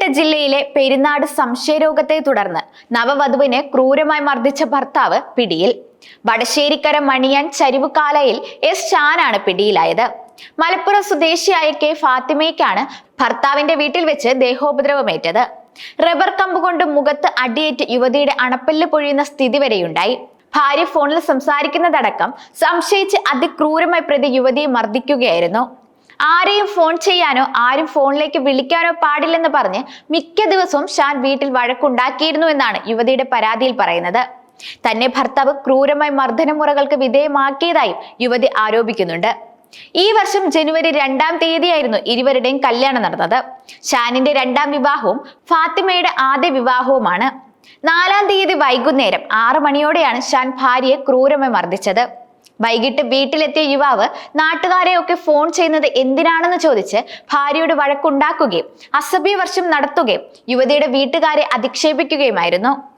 പത്തനംതിട്ട ജില്ലയിലെ പെരിനാട് സംശയരോഗത്തെ തുടർന്ന് നവവധുവിനെ ക്രൂരമായി മർദ്ദിച്ച ഭർത്താവ് പിടിയിൽ. വടശ്ശേരിക്കര മണിയാൻ ചരിവുകാലയിൽ എസ് ഷാനാണ് പിടിയിലായത്. മലപ്പുറം സ്വദേശിയായ കെ ഫാത്തിമയ്ക്കാണ് ഭർത്താവിന്റെ വീട്ടിൽ വെച്ച് ദേഹോപദ്രവമേറ്റത്. റബ്ബർ കമ്പ് കൊണ്ട് മുഖത്ത് അടിയേറ്റ് യുവതിയുടെ അണപ്പല്ല് പൊഴിയുന്ന സ്ഥിതി വരെയുണ്ടായി. ഭാര്യ ഫോണിൽ സംസാരിക്കുന്നതടക്കം സംശയിച്ച് അതിക്രൂരമായി പ്രതി യുവതിയെ മർദ്ദിക്കുകയായിരുന്നു. ആരെയും ഫോൺ ചെയ്യാനോ ആരും ഫോണിലേക്ക് വിളിക്കാനോ പാടില്ലെന്ന് പറഞ്ഞ് മിക്ക ദിവസവും ഷാൻ വീട്ടിൽ വഴക്കുണ്ടാക്കിയിരുന്നു എന്നാണ് യുവതിയുടെ പരാതിയിൽ പറയുന്നത്. തന്നെ ഭർത്താവ് ക്രൂരമായി മർദ്ദനമുറകൾക്ക് വിധേയമാക്കിയതായും യുവതി ആരോപിക്കുന്നുണ്ട്. ഈ വർഷം ജനുവരി 2-ാം തീയതിയായിരുന്നു ഇരുവരുടെയും കല്യാണം നടന്നത്. ഷാനിന്റെ 2-ാം വിവാഹവും ഫാത്തിമയുടെ ആദ്യ വിവാഹവുമാണ്. 4-ാം തീയതി വൈകുന്നേരം 6 മണിയോടെയാണ് ഷാൻ ഭാര്യയെ ക്രൂരമായി മർദ്ദിച്ചത്. വൈകിട്ട് വീട്ടിലെത്തിയ യുവാവ് നാട്ടുകാരെയൊക്കെ ഫോൺ ചെയ്യുന്നത് എന്തിനാണെന്ന് ചോദിച്ച് ഭാര്യയോട് വഴക്കുണ്ടാക്കുകയും അസഭ്യവർഷം നടത്തുകയും യുവതിയുടെ വീട്ടുകാരെ അധിക്ഷേപിക്കുകയുമായിരുന്നു.